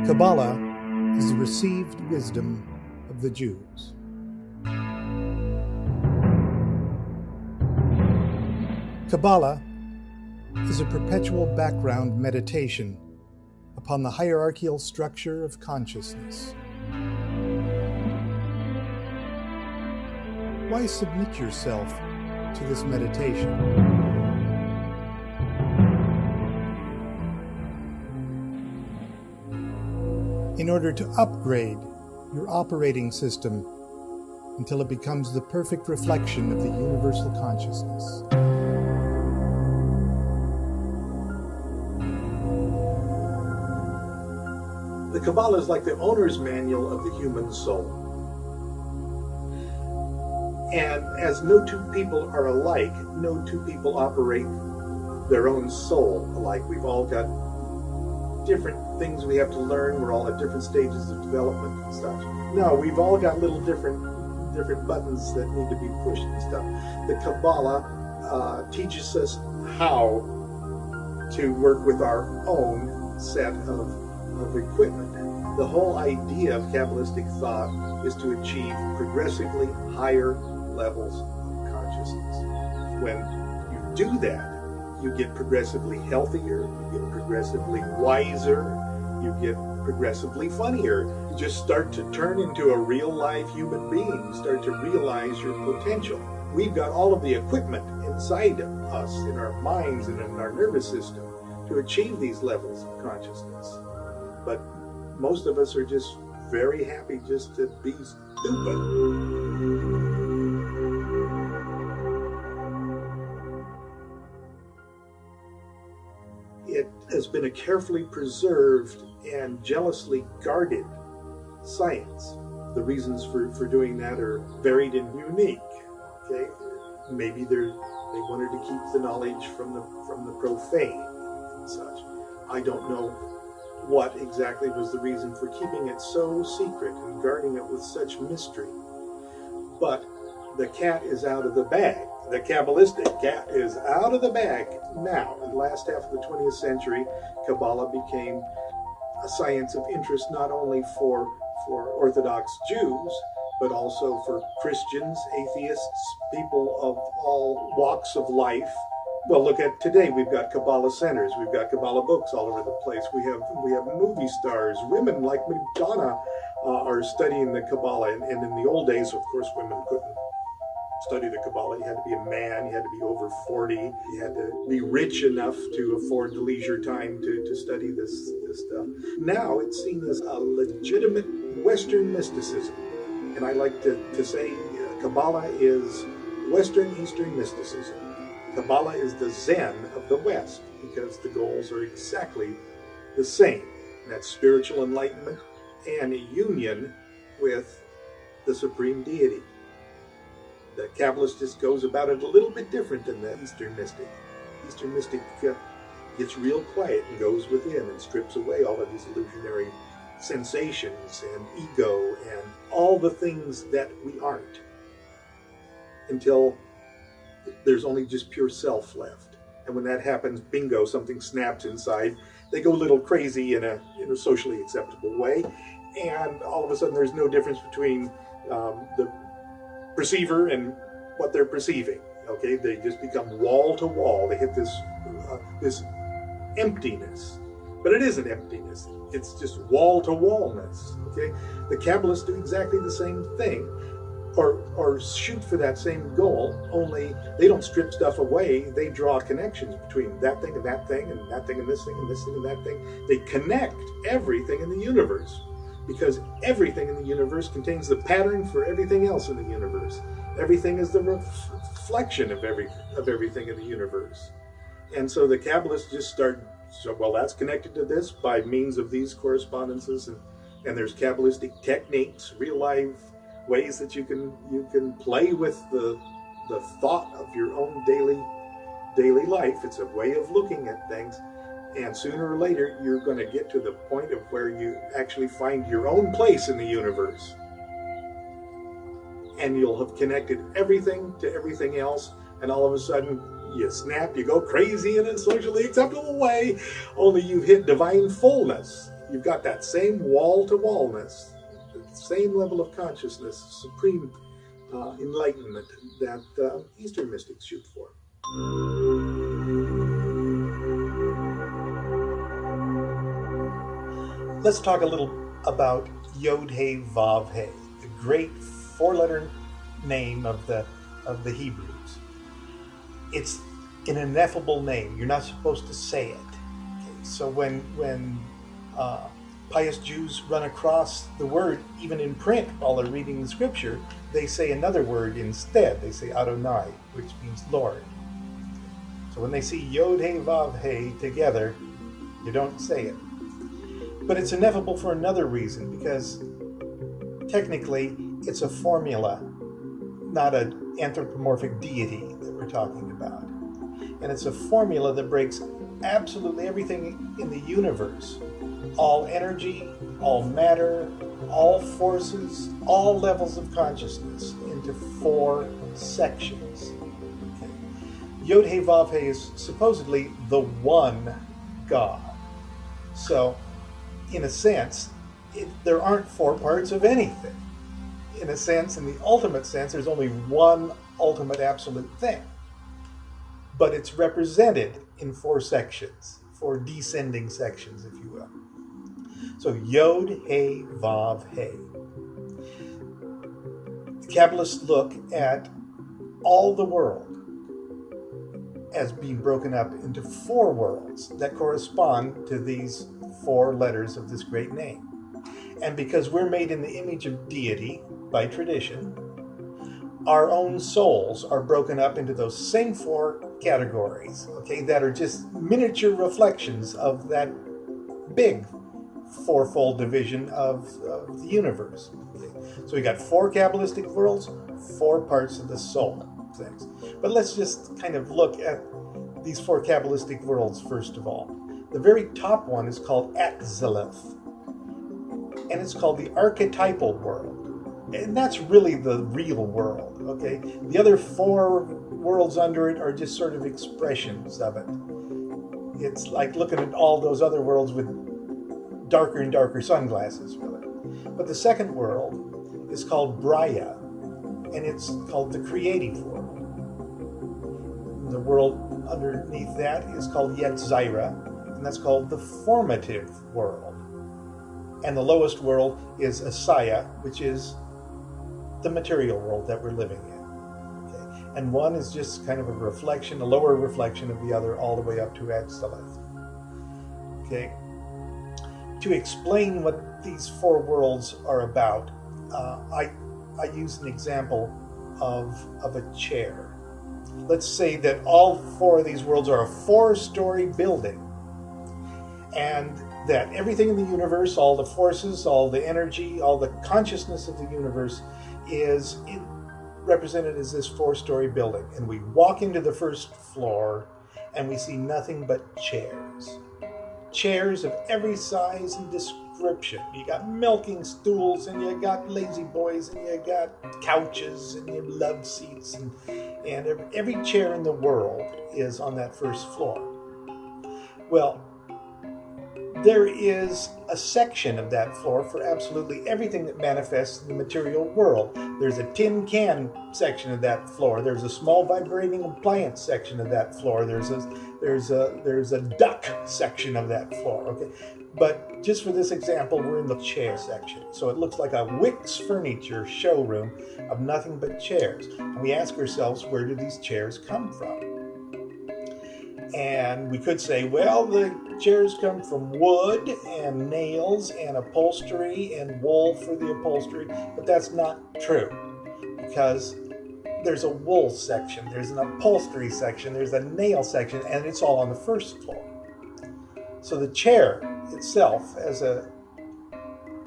Qabalah is the received wisdom of the Jews. Qabalah is a perpetual background meditation upon the hierarchical structure of consciousness. Why submit yourself to this meditation? In order to upgrade your operating system until it becomes the perfect reflection of the universal consciousness. The Qabalah is like the owner's manual of the human soul. And as no two people are alike, no two people operate their own soul alike. We've all got different things we have to learn. We're all at different stages of development and stuff. No, we've all got little different buttons that need to be pushed and stuff. The Qabalah teaches us how to work with our own set of equipment. The whole idea of Kabbalistic thought is to achieve progressively higher levels of consciousness. When you do that, you get progressively healthier, you get progressively wiser, you get progressively funnier. You just start to turn into a real-life human being. You start to realize your potential. We've got all of the equipment inside of us, in our minds and in our nervous system, to achieve these levels of consciousness. But most of us are just very happy just to be stupid. It has been a carefully preserved and jealously guarded science. The reasons for doing that are varied and unique. Okay, maybe they wanted to keep the knowledge from the profane and such. I don't know what exactly was the reason for keeping it so secret and guarding it with such mystery. But the cat is out of the bag. The Kabbalistic cat is out of the bag now. In the last half of the 20th century, Qabalah became a science of interest not only for Orthodox Jews, but also for Christians, atheists, people of all walks of life. Well, look at today. We've got Qabalah centers. We've got Qabalah books all over the place. We have movie stars. Women like Madonna are studying the Qabalah. And in the old days, of course, women couldn't study the Qabalah. You had to be a man. You had to be over 40. You had to be rich enough to afford the leisure time to study this stuff. Now it's seen as a legitimate Western mysticism. And I like to say Qabalah is Western Eastern mysticism. Qabalah is the Zen of the West because the goals are exactly the same. And that's spiritual enlightenment and a union with the supreme deity. The Kabbalist just goes about it a little bit different than the Eastern mystic. Eastern mystic gets real quiet and goes within and strips away all of these illusionary sensations and ego and all the things that we aren't, until there's only just pure self left. And when that happens, bingo, something snaps inside. They go a little crazy in a socially acceptable way, and all of a sudden there's no difference between the perceiver and what they're perceiving. Okay, they just become wall to wall. They hit this emptiness, but it isn't emptiness. It's just wall to wallness. Okay, the Kabbalists do exactly the same thing, or shoot for that same goal. Only they don't strip stuff away. They draw connections between that thing and that thing, and that thing and this thing and this thing and that thing. They connect everything in the universe, because everything in the universe contains the pattern for everything else in the universe. Everything is the reflection of everything in the universe. And so the Kabbalists just start, well, that's connected to this by means of these correspondences, and there's Kabbalistic techniques, real life ways that you can play with the thought of your own daily life. It's a way of looking at things. And sooner or later, you're going to get to the point of where you actually find your own place in the universe. And you'll have connected everything to everything else, and all of a sudden, You snap, you go crazy in a socially acceptable way, only you've hit divine fullness. You've got that same wall-to-wallness, the same level of consciousness, supreme enlightenment that Eastern mystics shoot for. Let's talk a little about Yod-He-Vav-He, the great four-letter name of the Hebrews. It's an ineffable name. You're not supposed to say it. Okay? So when pious Jews run across the word, even in print while they're reading the scripture, they say another word instead. They say Adonai, which means Lord. So when they see Yod-He-Vav-He together, you don't say it. But it's ineffable for another reason, because technically it's a formula, not an anthropomorphic deity that we're talking about. And it's a formula that breaks absolutely everything in the universe. All energy, all matter, all forces, all levels of consciousness into 4 sections. Okay. Yod-He-Vav-He is supposedly the one God. So, in a sense, there aren't 4 parts of anything. In a sense, in the ultimate sense, there's only one ultimate absolute thing. But it's represented in 4 sections, 4 descending sections, if you will. So Yod-He-Vav-He. The Kabbalists look at all the world as being broken up into 4 worlds that correspond to these 4 letters of this great name. And because we're made in the image of deity by tradition, our own souls are broken up into those same 4 categories, okay, that are just miniature reflections of that big 4-fold division of the universe. Okay. So we got 4 Kabbalistic worlds, 4 parts of the soul things. But let's just kind of look at these 4 Kabbalistic worlds first of all. The very top one is called Atzilith, and it's called the archetypal world. And that's really the real world, okay? The other 4 worlds under it are just sort of expressions of it. It's like looking at all those other worlds with darker and darker sunglasses, really. But the second world is called Braya, and it's called the creative world. The world underneath that is called Yetzirah, and that's called the formative world. And the lowest world is Asaya, which is the material world that we're living in. Okay? And one is just kind of a reflection, a lower reflection of the other, all the way up to Atzilith. Okay? To explain what these 4 worlds are about, I use an example of a chair. Let's say that all 4 of these worlds are a 4-story building, and that everything in the universe, all the forces, all the energy, all the consciousness of the universe is represented as this 4-story building. And we walk into the first floor and we see nothing but chairs. Chairs of every size and description. You got milking stools, and you got lazy boys, and you got couches, and you have love seats, and every chair in the world is on that first floor. Well, there is a section of that floor for absolutely everything that manifests in the material world. There's a tin can section of that floor. There's a small vibrating appliance section of that floor. There's a duck section of that floor. Okay, but just for this example, we're in the chair section. So it looks like a Wix Furniture showroom of nothing but chairs. And we ask ourselves, where do these chairs come from? And we could say, well, the chairs come from wood and nails and upholstery and wool for the upholstery, but that's not true, because there's a wool section, there's an upholstery section, there's a nail section, and it's all on the first floor. So the chair itself as a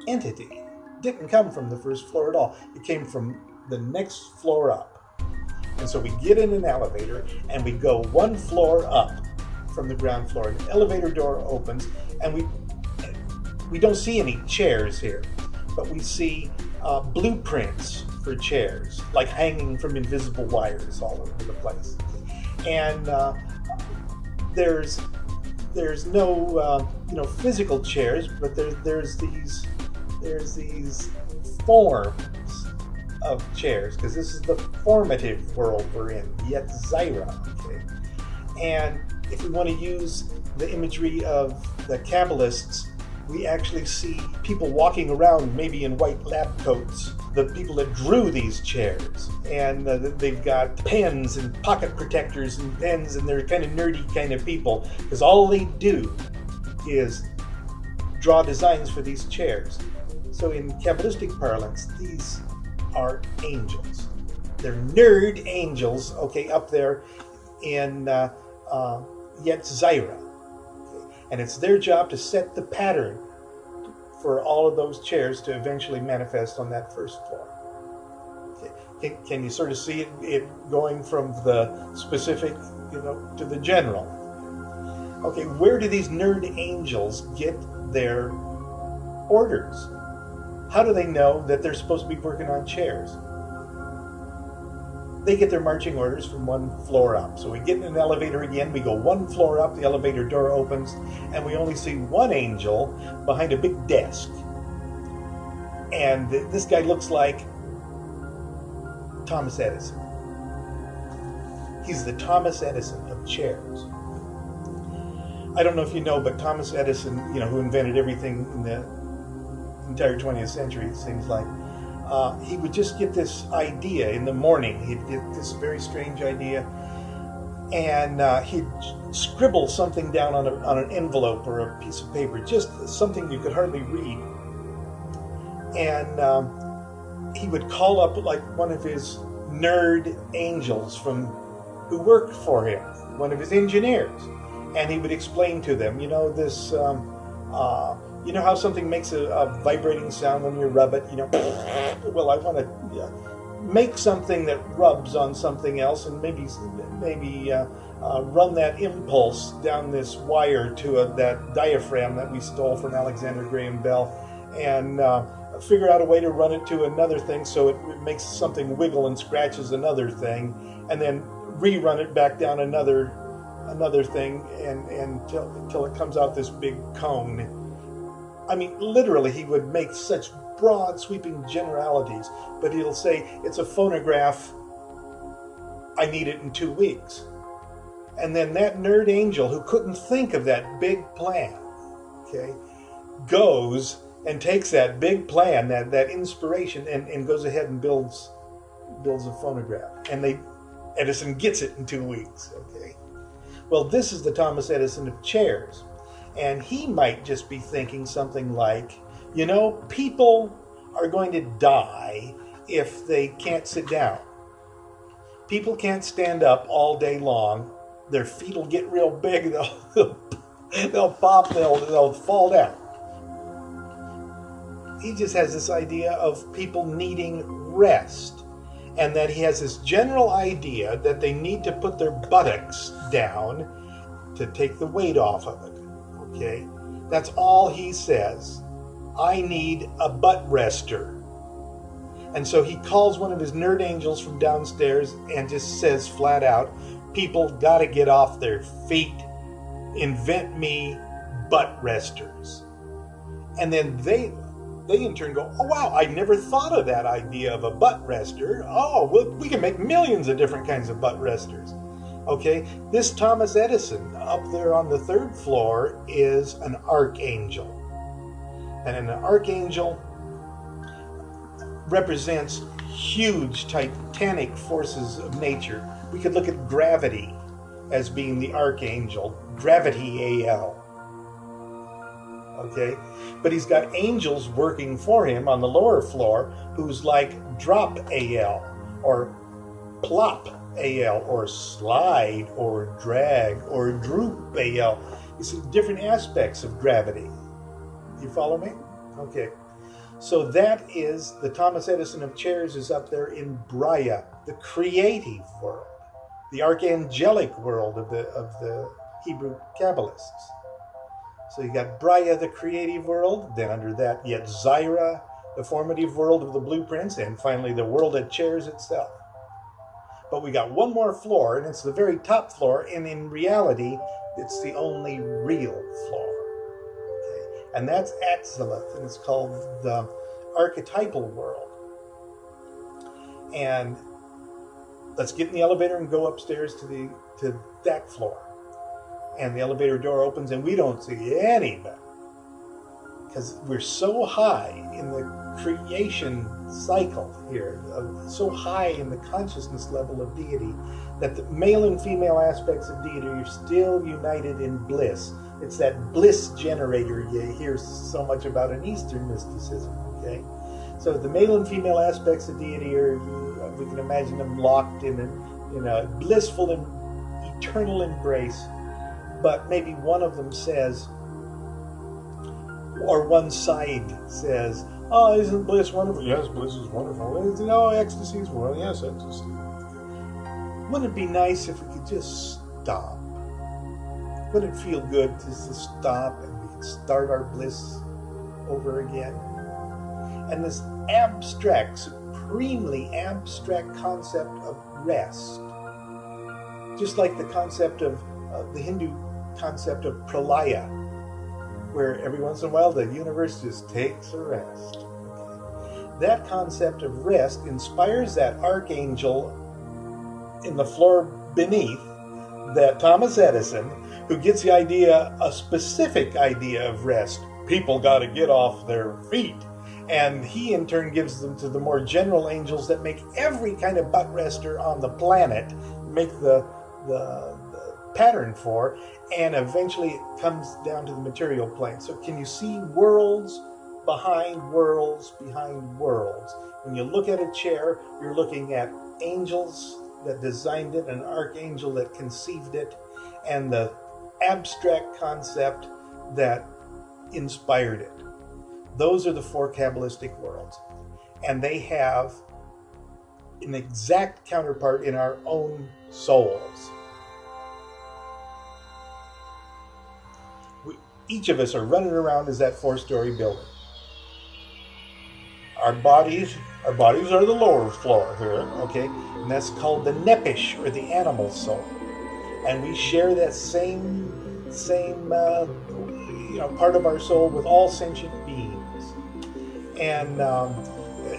entity didn't come from the first floor at all. It came from the next floor up. And so we get in an elevator and we go 1 floor up from the ground floor. And the elevator door opens, and we don't see any chairs here, but we see blueprints for chairs, like hanging from invisible wires all over the place. and there's no physical chairs, but there's these forms of chairs, because this is the formative world we're in, Yetzirah. Okay, and if we want to use the imagery of the Kabbalists, we actually see people walking around maybe in white lab coats, the people that drew these chairs, and they've got pens and pocket protectors and pens, and they're kind of nerdy kind of people, because all they do is draw designs for these chairs. So in Kabbalistic parlance, these are angels. They're nerd angels, okay, up there in Yetzirah. And it's their job to set the pattern for all of those chairs to eventually manifest on that first floor. Okay. Can you sort of see it going from the specific, to the general? Okay, where do these nerd angels get their orders? How do they know that they're supposed to be working on chairs? They get their marching orders from one floor up. So we get in an elevator again, we go one floor up, the elevator door opens, and we only see one angel behind a big desk. And this guy looks like Thomas Edison. He's the Thomas Edison of chairs. I don't know if you know, but Thomas Edison, who invented everything in the entire 20th century, it seems like, he would just get this idea in the morning. He'd get this very strange idea, and he'd scribble something down on an envelope or a piece of paper, just something you could hardly read. And he would call up like one of his nerd angels who worked for him, one of his engineers, and he would explain to them, this. You know how something makes a vibrating sound when you rub it? Well, I want to make something that rubs on something else, and maybe run that impulse down this wire to that diaphragm that we stole from Alexander Graham Bell, and figure out a way to run it to another thing so it makes something wiggle and scratches another thing, and then rerun it back down another thing, and until it comes out this big cone. I mean, literally, he would make such broad, sweeping generalities, but he'll say, it's a phonograph, I need it in 2 weeks. And then that nerd angel who couldn't think of that big plan, okay, goes and takes that big plan, that inspiration, and goes ahead and builds a phonograph. And Edison gets it in 2 weeks, okay. Well, this is the Thomas Edison of chairs. And he might just be thinking something like, people are going to die if they can't sit down. People can't stand up all day long. Their feet will get real big. They'll pop. They'll fall down. He just has this idea of people needing rest. And that he has this general idea that they need to put their buttocks down to take the weight off of it. Okay, that's all he says. I need a butt rester. And so he calls one of his nerd angels from downstairs and just says flat out, people got to get off their feet. Invent me butt resters. And then they in turn go, oh wow, I never thought of that idea of a butt rester. Oh, well, we can make millions of different kinds of butt resters. Okay, this Thomas Edison up there on the 3rd floor is an archangel. And an archangel represents huge titanic forces of nature. We could look at gravity as being the archangel, gravity AL. Okay, but he's got angels working for him on the lower floor who's like drop AL or plop AL or slide or drag or droop AL. You see different aspects of gravity. You follow me? Okay. So that is the Thomas Edison of chairs is up there in Braya, the creative world, the archangelic world of the Hebrew Kabbalists. So you got Braya, the creative world, then under that Yetzirah, the formative world of the blueprints, and finally the world of chairs itself. but we got one more floor, and it's the very top floor, and in reality, it's the only real floor. Okay? And that's Atzilith, and it's called the archetypal world. And let's get in the elevator and go upstairs to that floor. And the elevator door opens, and we don't see anybody, because we're so high in the creation cycle here, so high in the consciousness level of deity, that the male and female aspects of deity are still united in bliss. It's that bliss generator you hear so much about in Eastern mysticism. Okay, so the male and female aspects of deity are, we can imagine them locked in a blissful and eternal embrace, but maybe one of them says, or one side says, "Oh, isn't bliss wonderful?" Yes, bliss is wonderful. "Oh, ecstasy is wonderful." Yes, ecstasy. Wouldn't it be nice if we could just stop? Wouldn't it feel good just to stop and we could start our bliss over again? And this abstract, supremely abstract concept of rest, just like the concept of the Hindu concept of pralaya, where every once in a while the universe just takes a rest. Okay. That concept of rest inspires that archangel in the floor beneath, that Thomas Edison, who gets the idea, a specific idea of rest. People got to get off their feet. And he in turn gives them to the more general angels that make every kind of butt rester on the planet, make the pattern for, and eventually it comes down to the material plane. So can you see worlds behind worlds behind worlds? When you look at a chair, you're looking at angels that designed it, an archangel that conceived it, and the abstract concept that inspired it. Those are the four Kabbalistic worlds. And they have an exact counterpart in our own souls. Each of us are running around as that 4-story building. Our bodies are the lower floor here, okay? And that's called the nepish, or the animal soul. And we share that same part of our soul with all sentient beings. And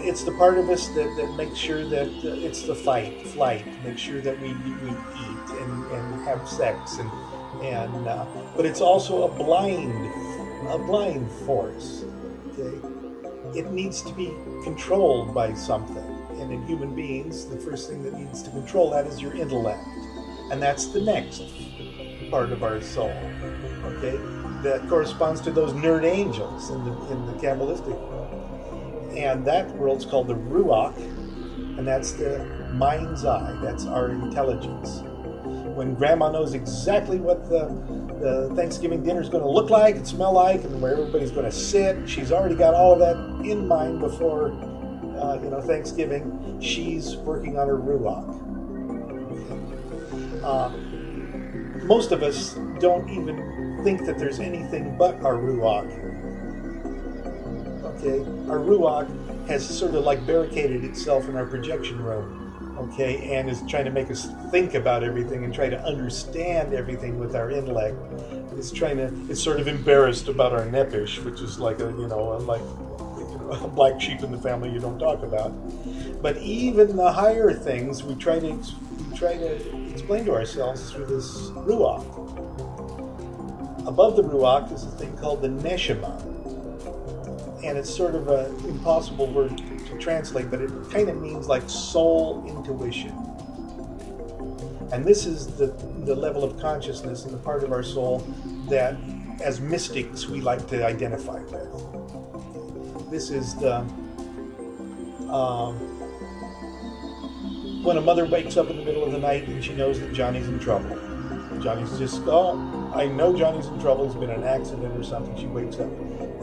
it's the part of us that makes sure that it's the flight, make sure that we eat and have sex, but it's also a blind force. Okay, it needs to be controlled by something, and in human beings, the first thing that needs to control that is your intellect, and that's the next part of our soul. Okay, that corresponds to those nerd angels in the Kabbalistic world, and that world's called the Ruach, and that's the mind's eye. That's our intelligence. When Grandma knows exactly what the Thanksgiving dinner is going to look like and smell like, and where everybody's going to sit, she's already got all of that in mind before Thanksgiving. She's working on her Ruach. Most of us don't even think that there's anything but our Ruach. Okay, our Ruach has sort of like barricaded itself in our projection room. Okay, and is trying to make us think about everything and try to understand everything with our intellect. It's sort of embarrassed about our nepish, which is like a black sheep in the family you don't talk about. But even the higher things we try to explain to ourselves through this Ruach. Above the Ruach is a thing called the Neshama. And it's sort of an impossible word to translate, but it kind of means like soul intuition. And this is the level of consciousness and the part of our soul that, as mystics, we like to identify with. This is when a mother wakes up in the middle of the night and she knows that Johnny's in trouble. Johnny's just, I know Johnny's in trouble. It's been an accident or something. She wakes up.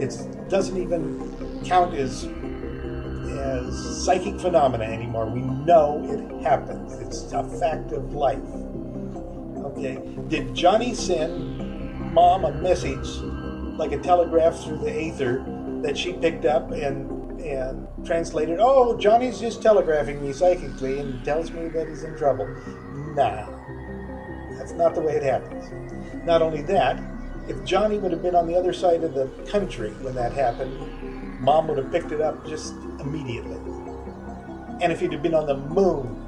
It doesn't even count as psychic phenomena anymore. We know it happens. It's a fact of life. Okay. Did Johnny send Mom a message, like a telegraph through the aether, that she picked up and and translated, oh, Johnny's just telegraphing me psychically and tells me that he's in trouble. Nah, that's not the way it happens. Not only that, if Johnny would have been on the other side of the country when that happened, Mom would have picked it up just immediately. And if he'd have been on the moon,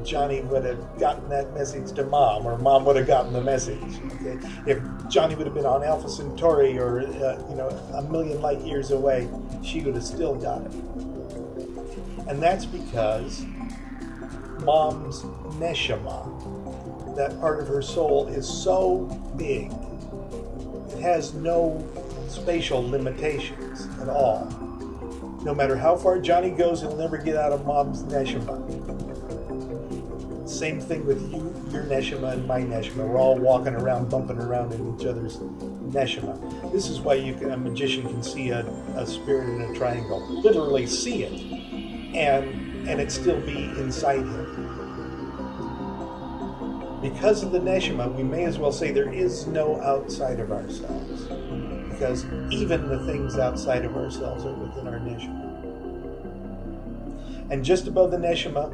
Johnny would have gotten that message to Mom, or Mom would have gotten the message. Okay? If Johnny would have been on Alpha Centauri, or a million light years away, she would have still got it. And that's because Mom's neshama, that part of her soul, is so big. It has no spatial limitations at all. No matter how far Johnny goes, he'll never get out of Mom's neshama. Same thing with you, your neshama and my neshama. We're all walking around, bumping around in each other's neshama. This is why a magician can see a spirit in a triangle. Literally see it, and it still be inside him. Because of the neshama, we may as well say there is no outside of ourselves. Because even the things outside of ourselves are within our neshama. And just above the neshama,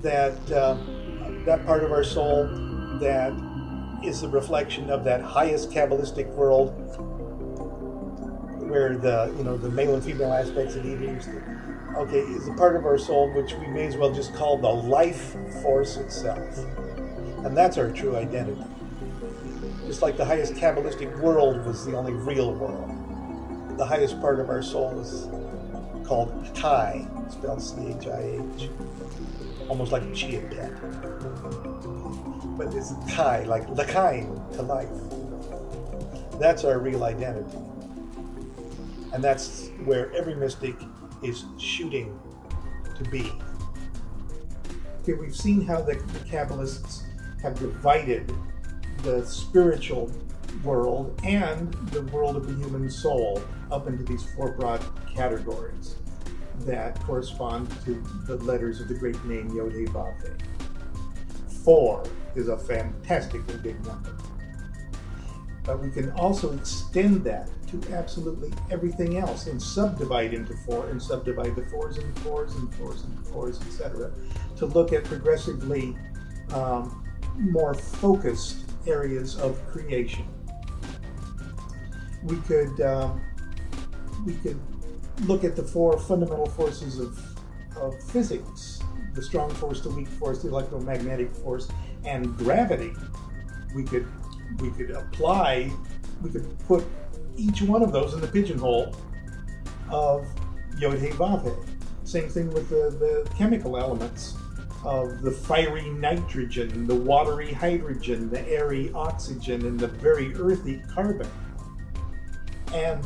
that part of our soul that is the reflection of that highest Kabbalistic world, where the male and female aspects of Eden is a part of our soul which we may as well just call the life force itself, and that's our true identity. Just like the highest Kabbalistic world was the only real world, the highest part of our soul is called Chai, spelled C-H-I-H. Almost like a chia pet. But it's Chai, like l'chaim, to life. That's our real identity. And that's where every mystic is shooting to be. Okay, we've seen how the Kabbalists have divided the spiritual world and the world of the human soul up into these four broad categories that correspond to the letters of the great name Yod-Heh-Vav-Heh. 4 is a fantastically big number. But we can also extend that to absolutely everything else and subdivide into 4 and subdivide the 4s and 4s and 4s and 4s, etc., to look at progressively more focused areas of creation. We could look at the 4 fundamental forces of physics: the strong force, the weak force, the electromagnetic force, and gravity. We could put each one of those in the pigeonhole of Yod-Heh-Vav-Heh. Same thing with the chemical elements of the fiery nitrogen, the watery hydrogen, the airy oxygen, and the very earthy carbon. And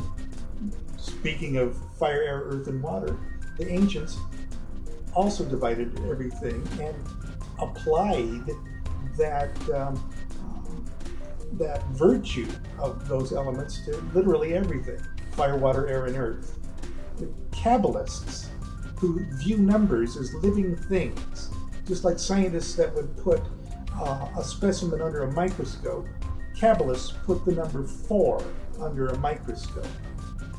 speaking of fire, air, earth, and water, the ancients also divided everything and applied that virtue of those elements to literally everything: fire, water, air, and earth. The Kabbalists, who view numbers as living things, just like scientists that would put a specimen under a microscope, Kabbalists put the number 4 under a microscope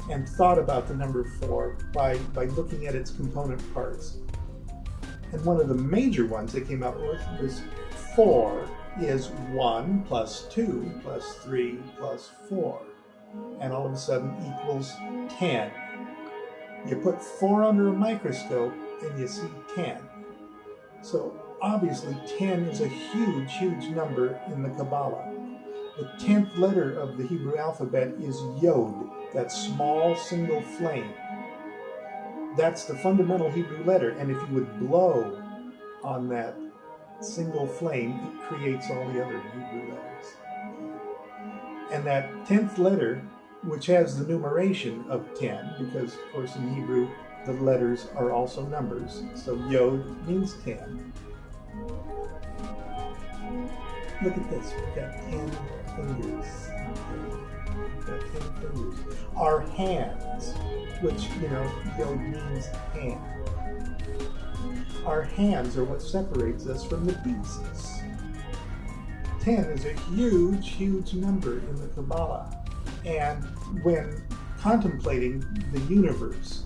and thought about the number 4 by looking at its component parts. And one of the major ones they came out with was 4 is 1 plus 2 plus 3 plus 4, and all of a sudden equals 10. You put 4 under a microscope and you see 10. So obviously 10 is a huge, huge number in the Qabalah. The 10th letter of the Hebrew alphabet is Yod, that small single flame. That's the fundamental Hebrew letter, and if you would blow on that single flame, it creates all the other Hebrew letters. And that 10th letter, which has the numeration of 10, because of course in Hebrew the letters are also numbers, so Yod means 10. Look at this, we've got 10 fingers. We've got 10 fingers. Our hands, which, Yod means hand. Our hands are what separates us from the beasts. 10 is a huge, huge number in the Qabalah. And when contemplating the universe,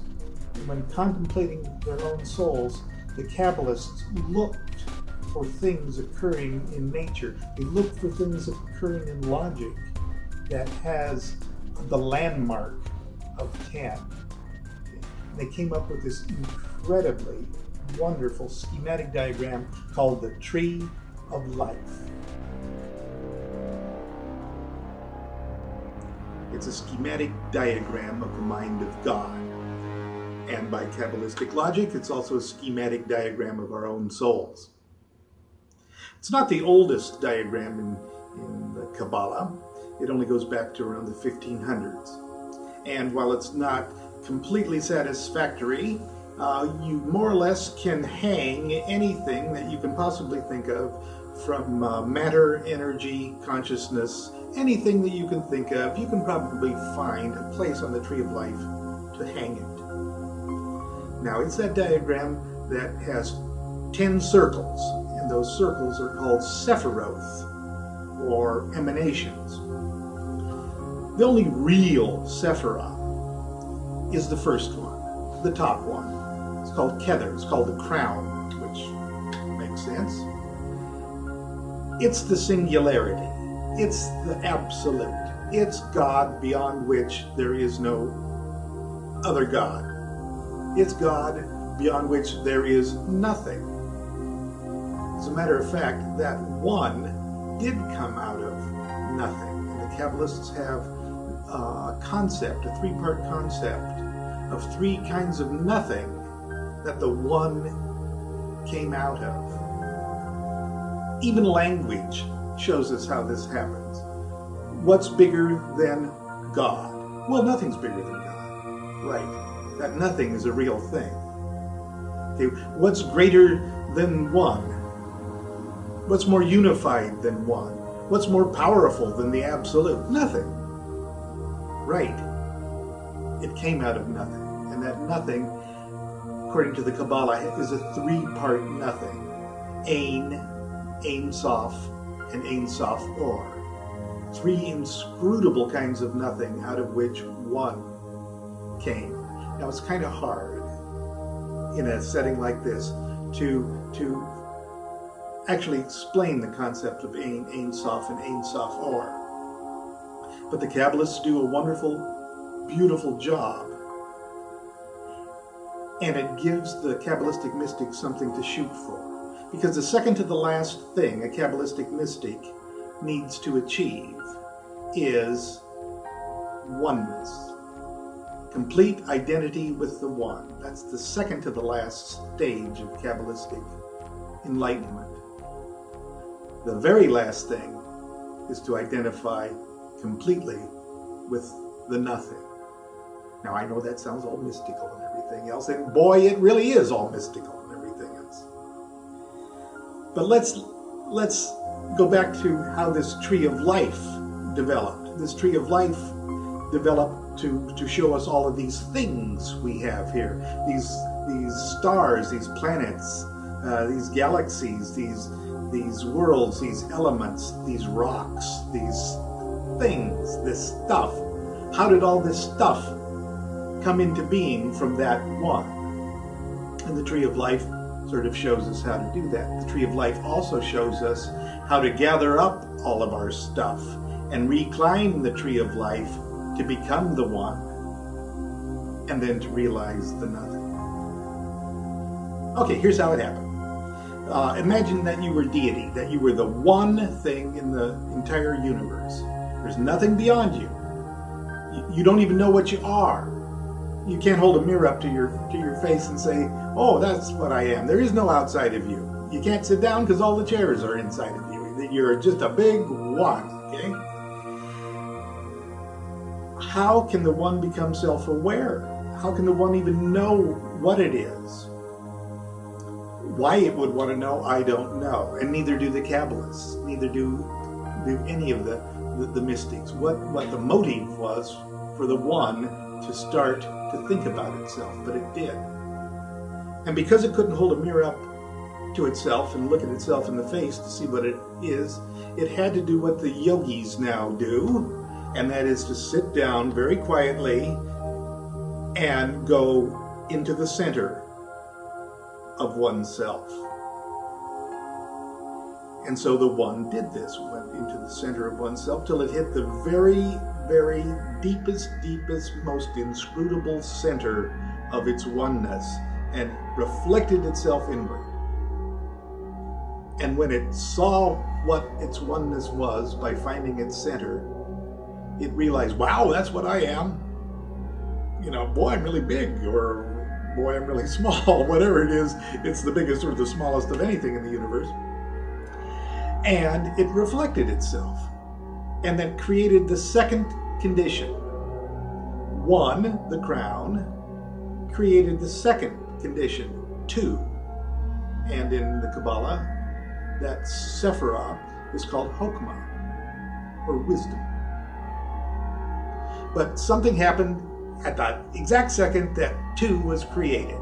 when contemplating their own souls, the Kabbalists looked for things occurring in nature. They looked for things occurring in logic that has the landmark of 10. They came up with this incredibly wonderful schematic diagram called the Tree of Life. It's a schematic diagram of the mind of God. And by Kabbalistic logic, it's also a schematic diagram of our own souls. It's not the oldest diagram in the Qabalah. It only goes back to around the 1500s. And while it's not completely satisfactory, you more or less can hang anything that you can possibly think of from matter, energy, consciousness, anything that you can think of, you can probably find a place on the Tree of Life to hang it. Now, it's that diagram that has 10 circles, and those circles are called Sephiroth, or emanations. The only real Sephirah is the first one, the top one. It's called Kether, it's called the crown, which makes sense. It's the singularity. It's the absolute. It's God beyond which there is no other God. It's God beyond which there is nothing. As a matter of fact, that one did come out of nothing. And the Kabbalists have a concept, a three-part concept of three kinds of nothing that the one came out of. Even language shows us how this happens. What's bigger than God? Well, nothing's bigger than God. Right. That nothing is a real thing. Okay. What's greater than one? What's more unified than one? What's more powerful than the absolute? Nothing. Right. It came out of nothing. And that nothing, according to the Qabalah, is a three-part nothing. Ein Sof, and Ein Sof Or. Three inscrutable kinds of nothing out of which one came. Now it's kind of hard in a setting like this to actually explain the concept of Ein Sof and Ein Sof Or. But the Kabbalists do a wonderful, beautiful job. And it gives the Kabbalistic mystic something to shoot for. Because the second to the last thing a Kabbalistic mystic needs to achieve is oneness. Complete identity with the one. That's the second to the last stage of Kabbalistic enlightenment. The very last thing is to identify completely with the nothing. Now, I know that sounds all mystical and everything else, and boy, it really is all mystical and everything else. But let's go back to how this Tree of Life developed. This Tree of Life developed to show us all of these things we have here. These stars, these planets, these galaxies, these worlds, these elements, these rocks, these things, this stuff. How did all this stuff come into being from that one? And the Tree of Life sort of shows us how to do that. The Tree of Life also shows us how to gather up all of our stuff and recline the Tree of Life to become the one, and then to realize the nothing. Okay, here's how it happened. Imagine that you were deity, that you were the one thing in the entire universe. There's nothing beyond you. You don't even know what you are. You can't hold a mirror up to your face and say, oh, that's what I am. There is no outside of you. You can't sit down because all the chairs are inside of you. You're just a big one, okay? How can the one become self-aware? How can the one even know what it is? Why it would want to know, I don't know. And neither do the Kabbalists. Neither do any of the mystics. What the motive was for the one to start to think about itself, but it did. And because it couldn't hold a mirror up to itself and look at itself in the face to see what it is, it had to do what the yogis now do, and that is to sit down very quietly and go into the center of oneself. And so the one did this, went into the center of oneself till it hit the very, very deepest, most inscrutable center of its oneness and reflected itself inward. And when it saw what its oneness was by finding its center, it realized, wow, that's what I am. You know, boy, I'm really big, or boy, I'm really small, whatever it is, it's the biggest or the smallest of anything in the universe. And it reflected itself, and then created the second condition. One, the crown, created the second condition, two. And in the Qabalah, that Sephirah is called Hokmah, or wisdom. But something happened at that exact second that two was created.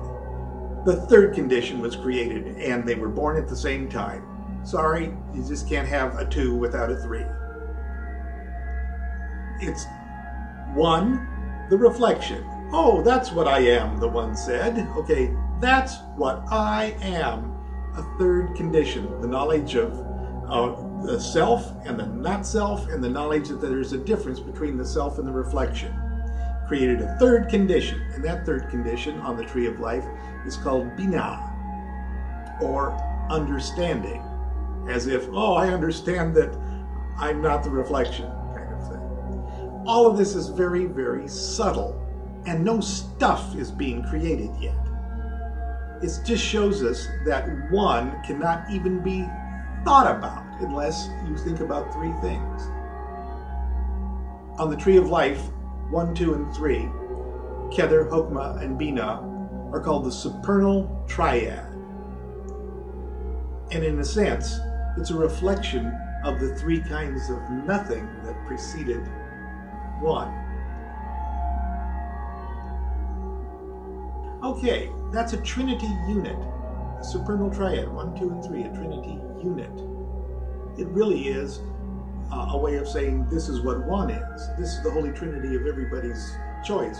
The third condition was created, and they were born at the same time. Sorry, you just can't have a two without a three. It's one, the reflection. Oh, that's what I am, the one said. Okay, that's what I am. A third condition, the knowledge of the self and the not self, and the knowledge that there's a difference between the self and the reflection. Created a third condition, and that third condition on the tree of life is called Binah, or understanding. As if, oh, I understand that I'm not the reflection, kind of thing. All of this is very, very subtle, and no stuff is being created yet. It just shows us that one cannot even be thought about unless you think about three things. On the tree of life, 1, 2, and 3, Kether, Hokmah, and Binah are called the supernal triad. And in a sense, it's a reflection of the three kinds of nothing that preceded one. Okay, that's a trinity unit. A supernal triad, 1, 2, and 3, a trinity unit. It really is a way of saying this is what one is. This is the Holy Trinity of everybody's choice.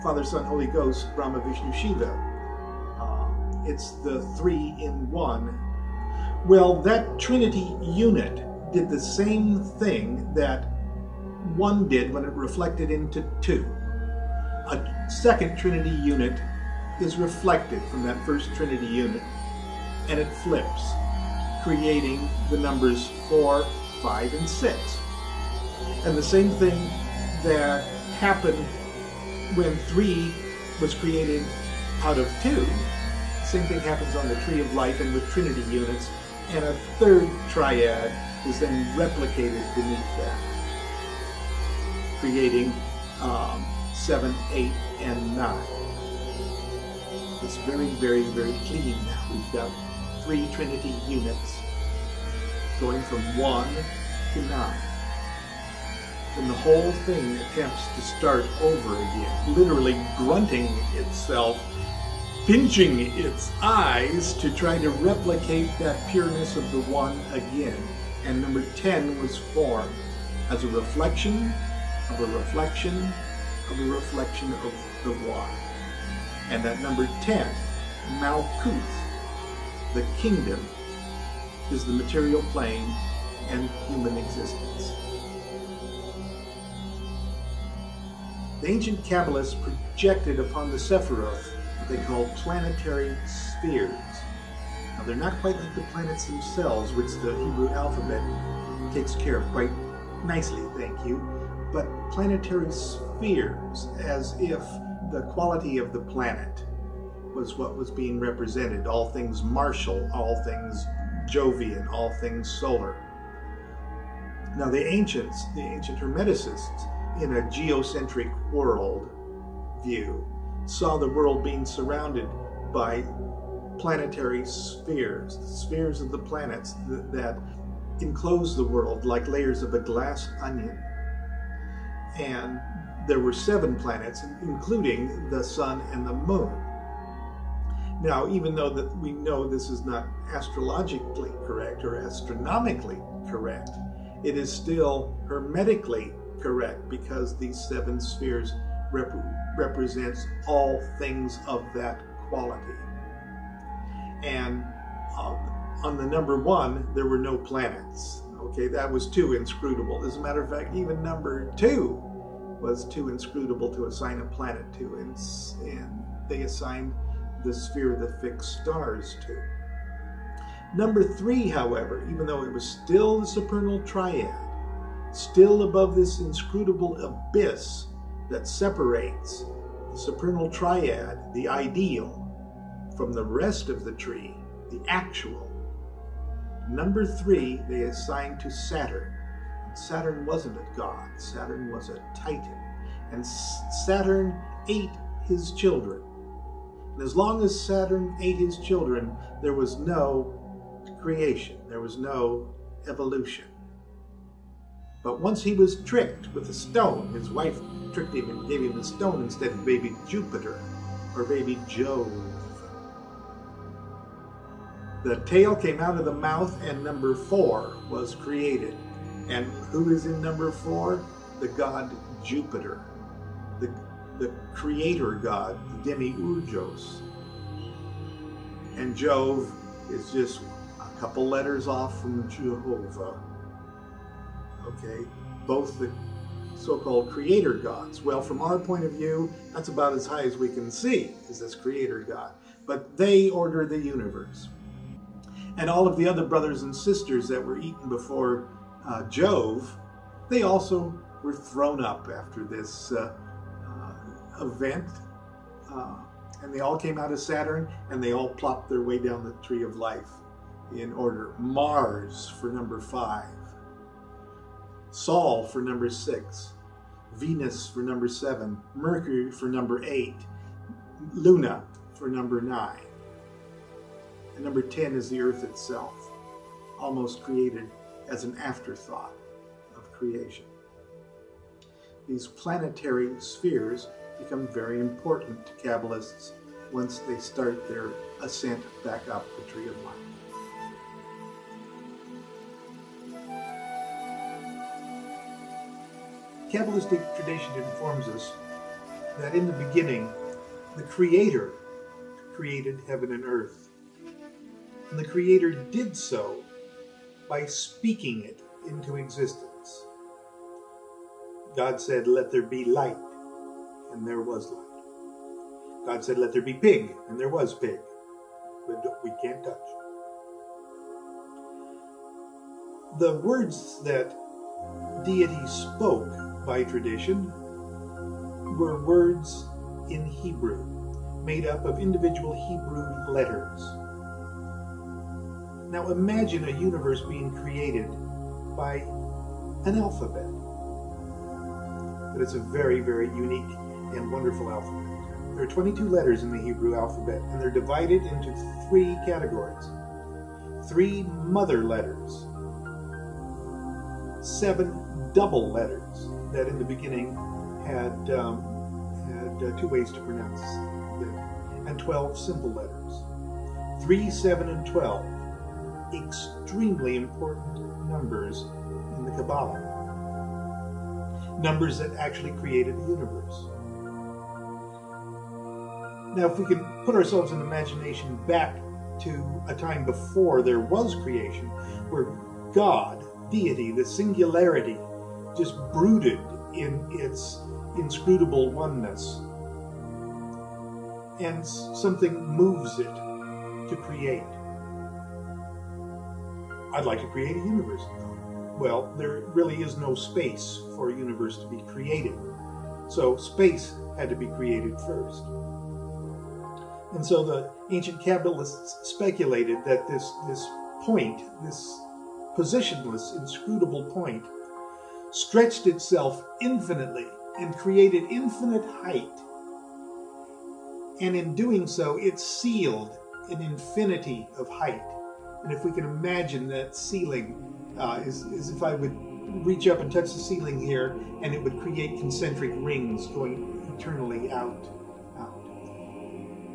Father, Son, Holy Ghost, Brahma, Vishnu, Shiva. It's the three in one. Well, that Trinity unit did the same thing that one did when it reflected into two. A second Trinity unit is reflected from that first Trinity unit, and it flips, creating the numbers 4, 5, and 6. And the same thing that happened when 3 was created out of 2, same thing happens on the tree of life and with Trinity units, and a third triad is then replicated beneath that, creating 7, 8, and 9. It's very, very, very clean now. We've got 3 Trinity units going from 1 to 9. And the whole thing attempts to start over again, literally grunting itself, pinching its eyes to try to replicate that pureness of the one again. And number 10 was formed as a reflection of a reflection of a reflection of the one. And that number 10, Malkuth, the kingdom, is the material plane and human existence. The ancient Kabbalists projected upon the Sephiroth what they call planetary spheres. Now, they're not quite like the planets themselves, which the Hebrew alphabet takes care of quite nicely, thank you, but planetary spheres, as if the quality of the planet was what was being represented. All things martial, all things Jovian, all things solar. Now the ancient Hermeticists, in a geocentric world view, saw the world being surrounded by planetary spheres, the spheres of the planets that enclose the world like layers of a glass onion. And there were 7 planets, including the sun and the moon. Now, even though that we know this is not astrologically correct or astronomically correct, it is still hermetically correct, because these 7 spheres represents all things of that quality. And on the number 1, there were no planets. Okay, that was too inscrutable. As a matter of fact, even number 2 was too inscrutable to assign a planet to, and they assigned the sphere of the fixed stars to. Number 3, however, even though it was still the supernal triad, still above this inscrutable abyss that separates the supernal triad, the ideal, from the rest of the tree, the actual. Number 3, they assigned to Saturn. And Saturn wasn't a god. Saturn was a titan. And Saturn ate his children. And as long as Saturn ate his children, there was no creation. There was no evolution. But once he was tricked with a stone, his wife tricked him and gave him a stone instead of baby Jupiter or baby Jove. The tail came out of the mouth and number 4 was created. And who is in number 4? The god Jupiter, the creator god, the demiurgos. And Jove is just a couple letters off from Jehovah. Okay, both the so-called creator gods. Well, from our point of view, that's about as high as we can see, is this creator god. But they order the universe. And all of the other brothers and sisters that were eaten before Jove, they also were thrown up after this event. And they all came out of Saturn, and they all plopped their way down the tree of life in order. Mars for number 5. Sol for number 6. Venus for number 7. Mercury for number 8. Luna for number 9. And number 10 is the Earth itself, almost created as an afterthought of creation. These planetary spheres become very important to Kabbalists once they start their ascent back up the tree of life. Kabbalistic tradition informs us that in the beginning, the Creator created heaven and earth. And the Creator did so by speaking it into existence. God said, "Let there be light," and there was light. God said, "Let there be pig," and there was pig. But we can't touch. The words that deity spoke by tradition were words in Hebrew, made up of individual Hebrew letters. Now imagine a universe being created by an alphabet. But it's a very, very unique and wonderful alphabet. There are 22 letters in the Hebrew alphabet, and they're divided into 3 categories. 3 mother letters, 7 double letters that in the beginning had 2 ways to pronounce them, and 12 simple letters. 3, 7, and 12. Extremely important numbers in the Qabalah. Numbers that actually created the universe. Now, if we can put ourselves in imagination back to a time before there was creation, where God, deity, the singularity, just brooded in its inscrutable oneness, and something moves it to create. I'd like to create a universe. Well, there really is no space for a universe to be created. So space had to be created first. And so the ancient Kabbalists speculated that this point, this positionless, inscrutable point, stretched itself infinitely and created infinite height. And in doing so, it sealed an infinity of height. And if we can imagine that ceiling, is if I would reach up and touch the ceiling here, and it would create concentric rings going eternally out.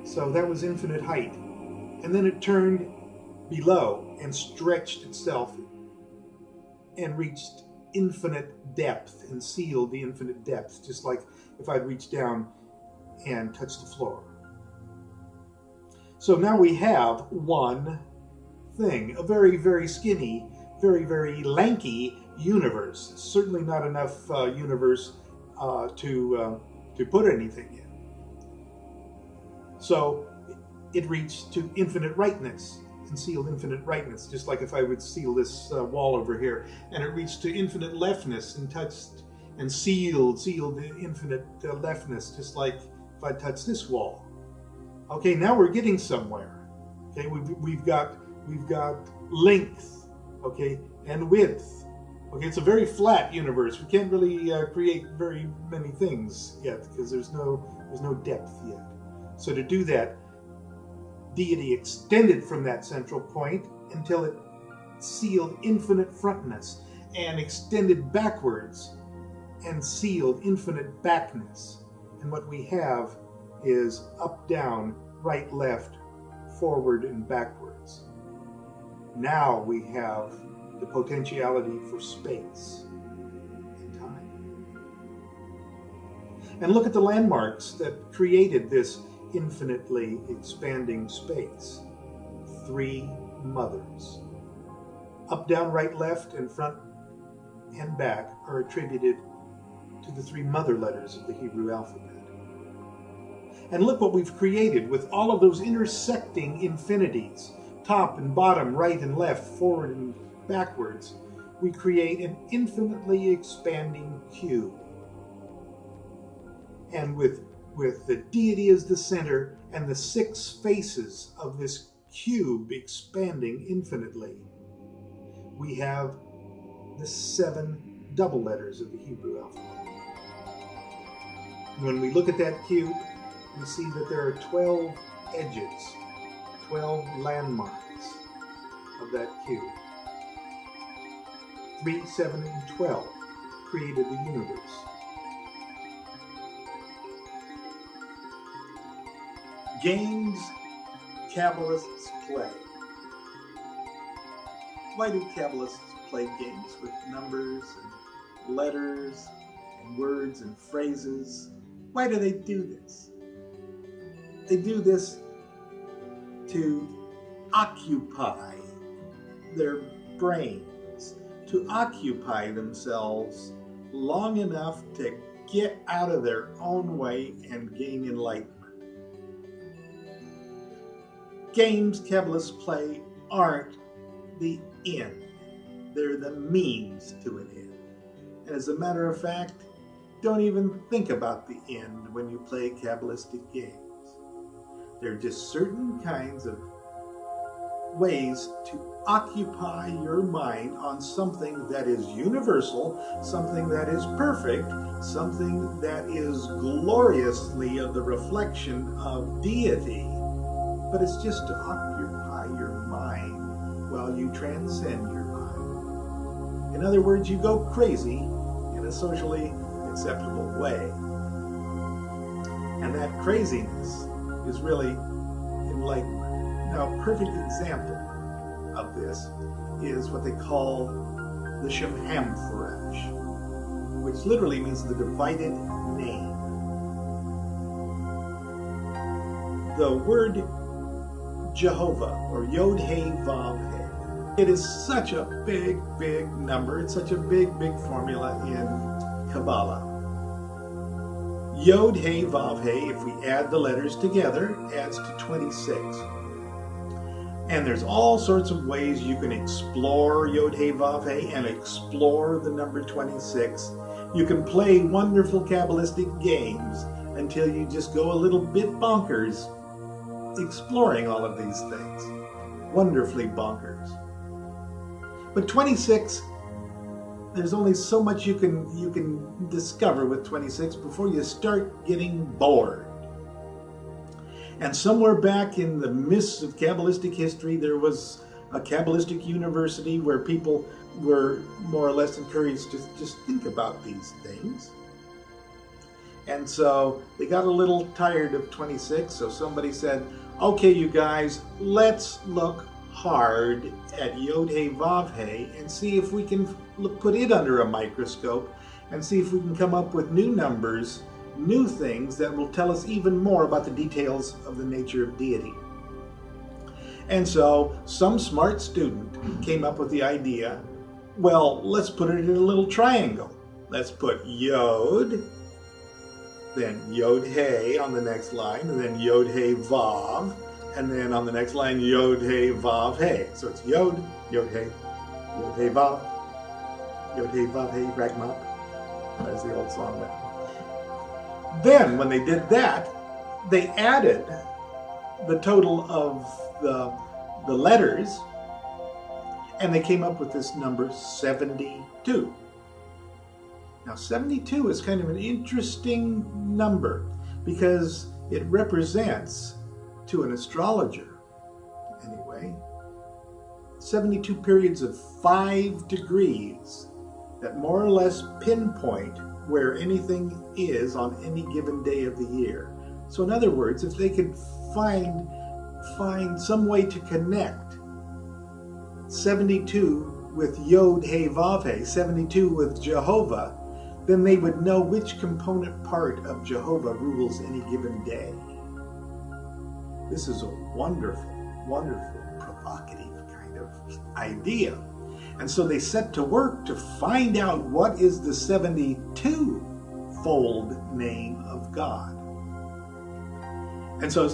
So that was infinite height. And then it turned below and stretched itself and reached infinite depth and sealed the infinite depth, just like if I'd reach down and touch the floor. So now we have one thing, a very, very skinny, very, very lanky universe. Certainly not enough universe to put anything in. So it reached to infinite rightness and sealed infinite rightness, just like if I would seal this wall over here. And it reached to infinite leftness and touched and sealed the infinite leftness, just like if I touch this wall. Okay, now we're getting somewhere. Okay, we've got length, okay, and width. Okay, it's a very flat universe. We can't really create very many things yet because there's no depth yet. So to do that, deity extended from that central point until it sealed infinite frontness, and extended backwards and sealed infinite backness. And what we have is up, down, right, left, forward, and backwards. Now we have the potentiality for space and time. And look at the landmarks that created this infinitely expanding space. 3 mothers. Up, down, right, left, and front and back are attributed to the 3 mother letters of the Hebrew alphabet. And look what we've created with all of those intersecting infinities, top and bottom, right and left, forward and backwards. We create an infinitely expanding cube. And with the deity as the center and the 6 faces of this cube expanding infinitely, we have the 7 double letters of the Hebrew alphabet. When we look at that cube, we see that there are 12 edges, 12 landmarks of that cube. 3, 7, and 12 created the universe. Games Kabbalists play. Why do Kabbalists play games with numbers and letters and words and phrases? Why do they do this? They do this to occupy their brains, to occupy themselves long enough to get out of their own way and gain enlightenment. Games Kabbalists play aren't the end. They're the means to an end. And as a matter of fact, don't even think about the end when you play Kabbalistic games. They're just certain kinds of ways to occupy your mind on something that is universal, something that is perfect, something that is gloriously of the reflection of deity. But it's just to occupy your mind while you transcend your mind. In other words, you go crazy in a socially acceptable way. And that craziness is really enlightenment. Now, a perfect example of this is what they call the Shem Hamfarash, which literally means the divided name. The word Jehovah, or Yod He Vav He, it is such a big, big number. It's such a big, big formula in Qabalah. Yod He Vav He, if we add the letters together, adds to 26. And there's all sorts of ways you can explore Yod He Vav He and explore the number 26. You can play wonderful Kabbalistic games until you just go a little bit bonkers exploring all of these things. Wonderfully bonkers. But 26, there's only so much you can discover with 26 before you start getting bored. And somewhere back in the mists of Kabbalistic history, there was a Kabbalistic university where people were more or less encouraged to just think about these things. And so they got a little tired of 26, so somebody said, okay, you guys, let's look hard at Yod He Vav He and see if we can put it under a microscope and see if we can come up with new numbers, new things that will tell us even more about the details of the nature of deity. And so some smart student came up with the idea, well, let's put it in a little triangle. Let's put Yod, then Yod He on the next line, and then Yod He Vav, and then on the next line, Yod He Vav He. So it's Yod, Yod He, Yod He Vav, Yod He Vav He, Ragmop, as the old song went. Then, when they did that, they added the total of the letters, and they came up with this number 72. Now 72 is kind of an interesting number because it represents, to an astrologer anyway, 72 periods of 5 degrees that more or less pinpoint where anything is on any given day of the year. So in other words, if they could find some way to connect 72 with Yod He Vav He, 72 with Jehovah, then they would know which component part of Jehovah rules any given day. This is a wonderful, wonderful, provocative kind of idea. And so they set to work to find out what is the 72-fold name of God. And so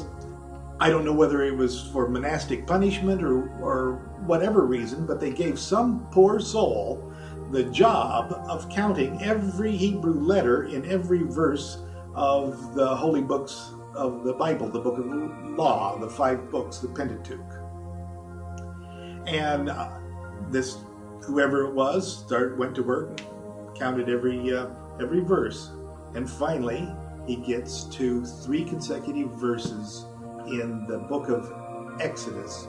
I don't know whether it was for monastic punishment or whatever reason, but they gave some poor soul the job of counting every Hebrew letter in every verse of the holy books of the Bible, the book of law, the 5 books, the Pentateuch. And whoever it was, went to work, counted every verse, and finally he gets to 3 consecutive verses in the book of Exodus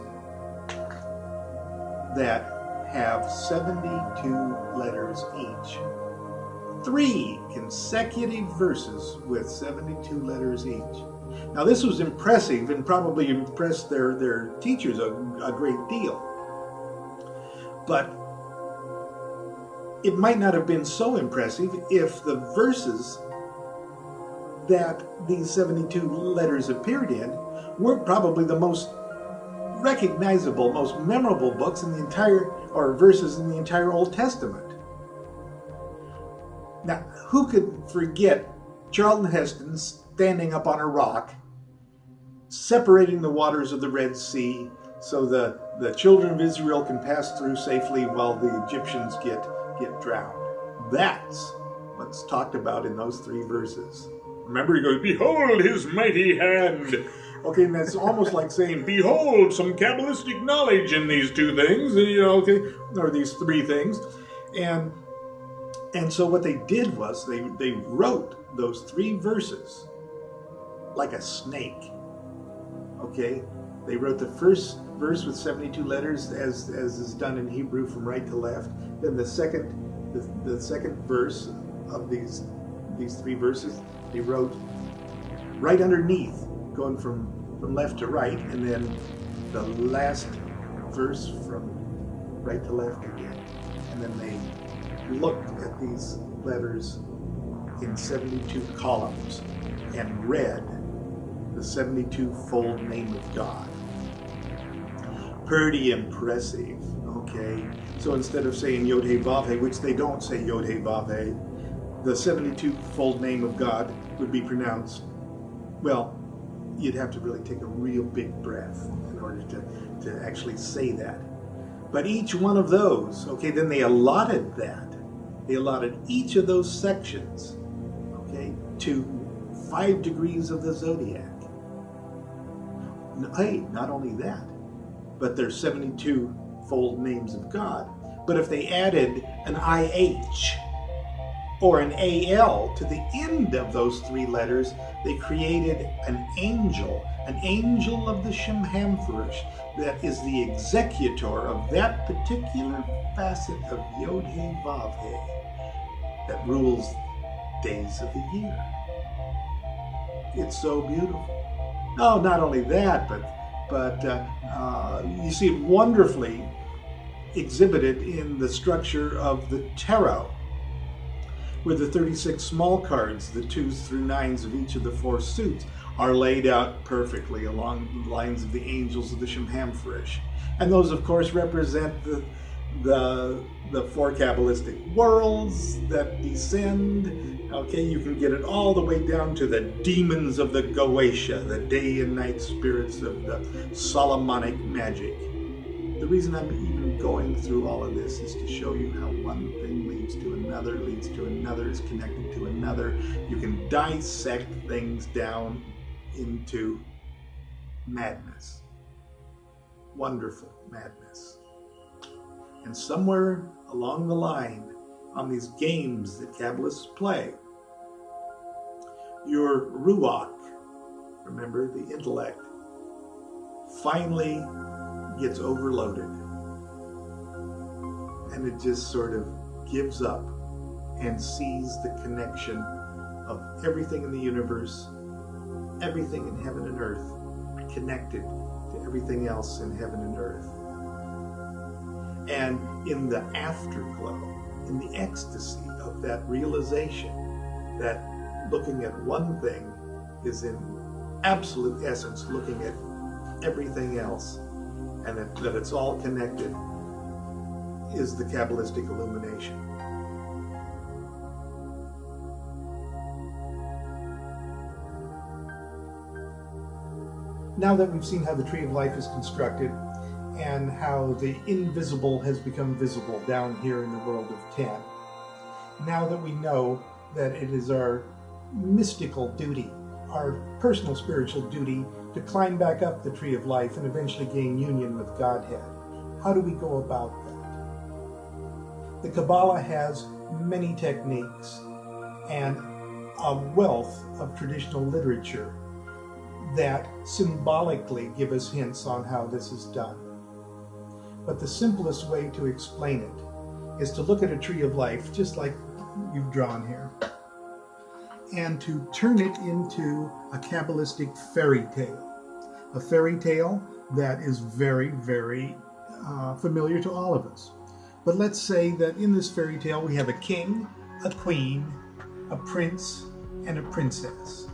that have 72 letters each. 3 consecutive verses with 72 letters each. Now this was impressive and probably impressed their teachers a great deal. But it might not have been so impressive if the verses that these 72 letters appeared in weren't probably the most recognizable, most memorable books in the entire, or verses in the entire Old Testament. Now, who could forget Charlton Heston standing up on a rock, separating the waters of the Red Sea so the children of Israel can pass through safely while the Egyptians get drowned? That's what's talked about in those 3 verses. Remember, he goes, "Behold his mighty hand." Okay, and that's almost like saying, behold, some Kabbalistic knowledge in these 2 things, okay, or these 3 things. And so what they did was they wrote those 3 verses like a snake. Okay? They wrote the first verse with 72 letters as is done in Hebrew from right to left. Then the second verse of these 3 verses, they wrote right underneath, going from left to right, and then the last verse from right to left again. And then they looked at these letters in 72 columns and read the 72-fold name of God. Pretty impressive, okay? So instead of saying Yod He Vav He, which they don't say Yod He Vav He, the 72-fold name of God would be pronounced, well, you'd have to really take a real big breath in order to actually say that. But each one of those, okay, then they allotted that. They allotted each of those sections, okay, to 5 degrees of the zodiac. Hey, not only that, but there's 72-fold names of God. But if they added an IH or an AL to the end of those 3 letters, they created an angel of the Shemhamfurish that is the executor of that particular facet of Yod He Vav He that rules days of the year. It's so beautiful. Oh, not only that, but but you see it wonderfully exhibited in the structure of the tarot, where the 36 small cards, the 2s through 9s of each of the 4 suits, are laid out perfectly along the lines of the angels of the Shemhamferish. And those, of course, represent the 4 Kabbalistic worlds that descend. Okay, you can get it all the way down to the demons of the Goetia, the day and night spirits of the Solomonic magic. The reason I'm even going through all of this is to show you how one thing leads to another, is connected to another. You can dissect things down into madness. Wonderful madness. And somewhere along the line, on these games that Kabbalists play, your Ruach, remember the intellect, finally gets overloaded. And it just sort of gives up and sees the connection of everything in the universe, everything in heaven and earth, connected to everything else in heaven and earth. And in the afterglow, in the ecstasy of that realization that looking at one thing is in absolute essence looking at everything else, and that it's all connected, is the Kabbalistic illumination. Now that we've seen how the Tree of Life is constructed, and how the invisible has become visible down here in the world of 10. Now that we know that it is our mystical duty, our personal spiritual duty, to climb back up the Tree of Life and eventually gain union with Godhead, how do we go about that? The Qabalah has many techniques and a wealth of traditional literature that symbolically give us hints on how this is done. But the simplest way to explain it is to look at a tree of life, just like you've drawn here, and to turn it into a Kabbalistic fairy tale. A fairy tale that is very, very familiar to all of us. But let's say that in this fairy tale we have a king, a queen, a prince, and a princess.